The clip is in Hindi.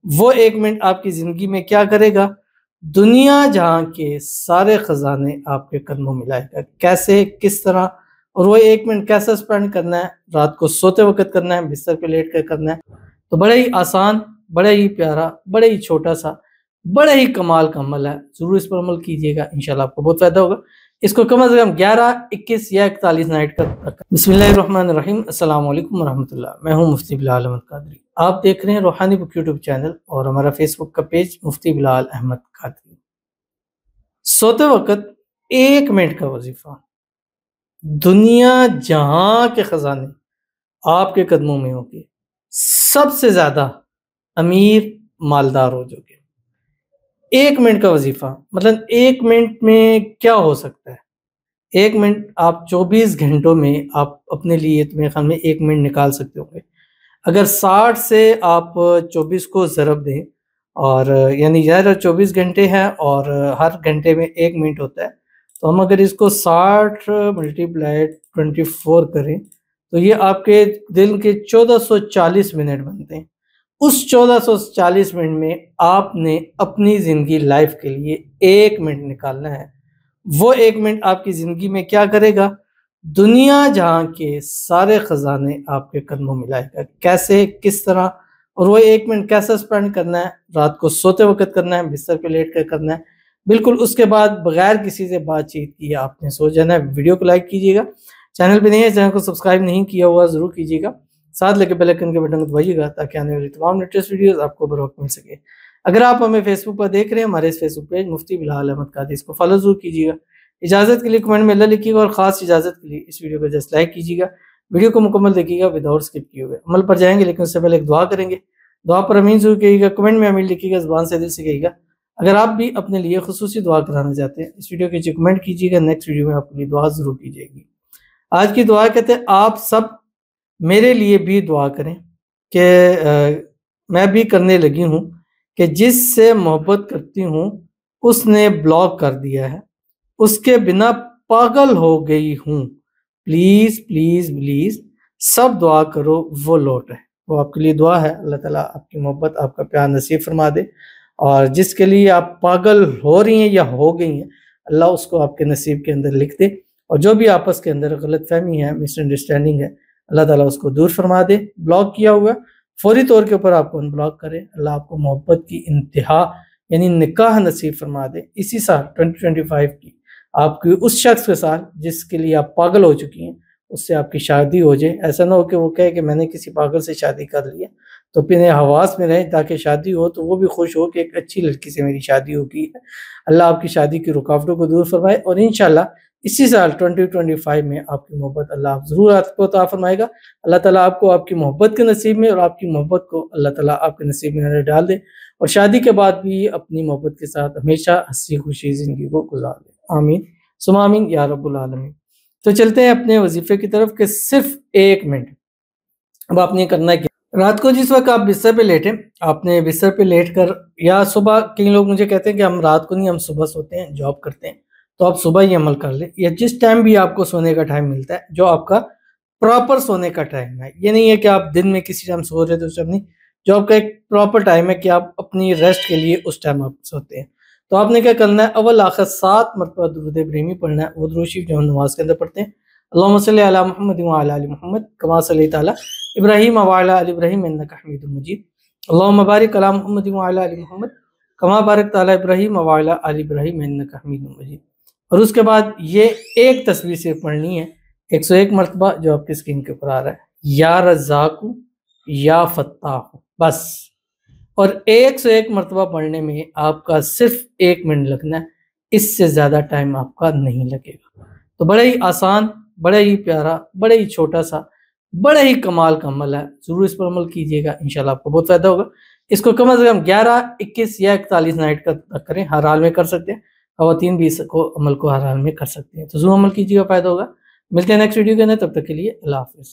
वो 1 मिनट आपकी ज़िंदगी में क्या करेगा? दुनिया जहाँ के सारे ख़ज़ाने आपके कदमों में लाएगा। कैसे, किस तरह और वो 1 मिनट कैसे स्पेंड करना है, रात को सोते वक़्त करना है, बिस्तर पे लेट कर करना है। तो बड़ा ही आसान, बड़ा ही प्यारा, बड़ा ही छोटा-सा, बड़ा ही कमाल का अमल है। ज़रूर इस पर अमल कीजिएगा, इंशाल्लाह आपको बहुत फ़ायदा होगा। इसको कम से कम 11, 21 या 41 नाइट तक। बिस्मिल्लाहिर्रहमानिर्रहीम, अस्सलाम वालेकुम वरहमतुल्लाह। मैं हूँ मुफ्ती बिलाल अहमद कादरी। आप देख रहे हैं रूहानी बुक यूट्यूब चैनल और हमारा फेसबुक का पेज मुफ्ती बिलाल अहमद कादरी। सोते वक़्त 1 मिनट का वज़ीफ़ा, दुनिया जहाँ के खजाने आपके कदमों में होंगे, सबसे ज़्यादा अमीर, मालदार हो जाओगे। 1 मिनट का वज़ीफ़ा मतलब 1 मिनट में क्या हो सकता है? 1 मिनट आप 24 घंटों में आप अपने लिए तो मेरे ख़्याल में 1 मिनट निकाल सकते होंगे। अगर 60 से आप 24 को ज़रब दें और यानी ज़ाहिर है 24 घंटे हैं और हर घंटे में 1 मिनट होता है, तो हम अगर इसको 60 मल्टीप्लाइड 24 करें, तो ये आपके दिन के 1440 मिनट बनते हैं। उस 1440 मिनट में आपने अपनी ज़िंदगी लाइफ़ के लिए 1 मिनट निकालना है। वो 1 मिनट आपकी ज़िंदगी में क्या करेगा? दुनिया जहाँ के सारे ख़ज़ाने आपके कदमों में लाएगा। कैसे, किस तरह और वो 1 मिनट कैसे स्पेंड करना है, रात को सोते वक़्त करना है, बिस्तर पे लेट कर करना है। बिल्कुल उसके बाद बगैर किसी से बातचीत किए आपने सो जाना है। वीडियो को लाइक कीजिएगा, चैनल पे नए हैं, चैनल को सब्सक्राइब नहीं किया हुआ ज़रूर कीजिएगा। साथ लगे बेल आइकन के बटन को दबाइएगा ताकि आने वाली तमाम लेटेस्ट वीडियोज़ आपको बर वक़्त मिल सके। अगर आप हमें फेसबुक पर देख रहे हैं, हमारे इस फेसबुक पेज मुफ्ती बिलाल अहमद कादरी, इसको फॉलो ज़रूर कीजिएगा। इजाज़त के लिए कमेंट में अल्लाह लिखिएगा और ख़ास इजाज़त के लिए इस वीडियो को जस्ट लाइक कीजिएगा। वीडियो को मुकम्मल देखिएगा विदाउट स्किप किए हुए। अमल पर जाएँगे लेकिन उससे पहले एक दुआ करेंगे। दुआ पर आमीन ज़रूर कहिएगा, कमेंट में आमीन लिखिएगा, ज़ुबान से दिल से कहिएगा। अगर आप भी अपने लिए खुसूसी दुआ कराना चाहते हैं, इस वीडियो के नीचे कमेंट कीजिएगा, नेक्स्ट वीडियो में आपके लिए दुआ ज़रूर की जाएगी। आज की दुआ कहते हैं आप सब मेरे लिए भी दुआ करें कि मैं भी करने लगी हूँ कि जिससे मोहब्बत करती हूँ उसने ब्लॉक कर दिया है, उसके बिना पागल हो गई हूँ। प्लीज़, प्लीज़, प्लीज़ सब दुआ करो वो लौट आए। वो आपके लिए दुआ है, अल्लाह ताला आपकी मोहब्बत, आपका प्यार नसीब फरमा दे और जिसके लिए आप पागल हो रही हैं या हो गई हैं, अल्लाह उसको आपके नसीब के अंदर लिख दे और जो भी आपस के अंदर गलतफ़हमी है, मिसअंडरस्टैंडिंग है, अल्लाह ताला उसको दूर फरमा दे। ब्लॉक किया हुआ फौरी तौर के ऊपर आपको अनब्लॉक करे। अल्लाह आपको मोहब्बत की इंतहा यानी निकाह नसीब फरमा दे। इसी साल 2025 की आपकी उस शख्स के साथ जिसके लिए आप पागल हो चुकी हैं, उससे आपकी शादी हो जाए। ऐसा ना हो कि वो कहे कि मैंने किसी पागल से शादी कर ली है, तो अपने हवास में रहें ताकि शादी हो तो वो भी खुश हो कि एक अच्छी लड़की से मेरी शादी हो गई है। अल्लाह आपकी शादी की रुकावटों को दूर फरमाए और इंशाल्लाह इसी साल 2025 में आपकी मोहब्बत अल्लाह ज़रूर आपको अता फरमाएगा। अल्लाह ताला आपको आपकी मोहब्बत के नसीब में और आपकी मोहब्बत को अल्लाह ताला आपके नसीब में डाल दे और शादी के बाद भी अपनी मोहब्बत के साथ हमेशा हँसी-खुशी ज़िंदगी को गुज़ार दे। आमीन सुम्मा आमीन या रब्बुल आलमीन। तो चलते हैं अपने वज़ीफ़े की तरफ कि सिर्फ़ 1 मिनट अब आपने करना है क्या? रात को जिस वक़्त आप बिस्तर पे लेटें, आपने बिस्तर पे लेट कर या सुबह कई लोग मुझे कहते हैं कि हम रात को नहीं, हम सुबह सोते हैं, जॉब करते हैं, तो आप सुबह ही अमल कर लें या जिस टाइम भी आपको सोने का टाइम मिलता है, जो आपका प्रॉपर सोने का टाइम है। ये नहीं है कि आप दिन में किसी टाइम सो रहे हो तो उस टाइम नहीं, जो आपका एक प्रॉपर टाइम है कि आप अपनी रेस्ट के लिए उस टाइम आप सोते हैं। तो आपने क्या करना है, अव्वल आखिर 7 मरतबा दुरूद इब्राहिमी पढ़ना है। वो दुरूद शरीफ जो हम नमाज़ के अंदर पढ़ते हैं, अल्लाहुम्मा सल्लि अला मुहम्मद व अला आलि मुहम्मद कमा सल्लैता अला इब्राहीम व अला आलि इब्राहीम इन्नका हमीदुम मजीद। अल्लाहुम्मा बारिक अला मुहम्मद व अला आलि मुहम्मद कमा बारकता अला इब्राहीम व अला आलि इब्राहीम इन्नका हमीदुम मजीद। और उसके बाद ये एक तस्बीह सिर्फ पढ़नी है 101 मरतबा जो आपकी स्क्रीन के ऊपर आ रहा है, या रज़्ज़ाक़ु या फ़त्ताहु, बस। और 101 मरतबा पढ़ने में आपका सिर्फ 1 मिनट लगना है, इससे ज़्यादा टाइम आपका नहीं लगेगा। तो बड़ा ही आसान, बड़ा ही प्यारा, बड़ा ही छोटा-सा, बड़ा ही कमाल का अमल है। ज़रूर इस पर अमल कीजिएगा, इंशाल्लाह आपको बहुत फ़ायदा होगा। इसको कम से कम 11, 21 या 41 नाइट तक करें, हर हाल में कर सकते हैं। ख़वातीन भी इसको अमल को हर हाल में कर सकती हैं। तो ज़रूर अमल कीजिएगा, फ़ायदा होगा। मिलते हैं नेक्स्ट वीडियो के अंदर, तब तक के लिए अल्लाह हाफ़िज़।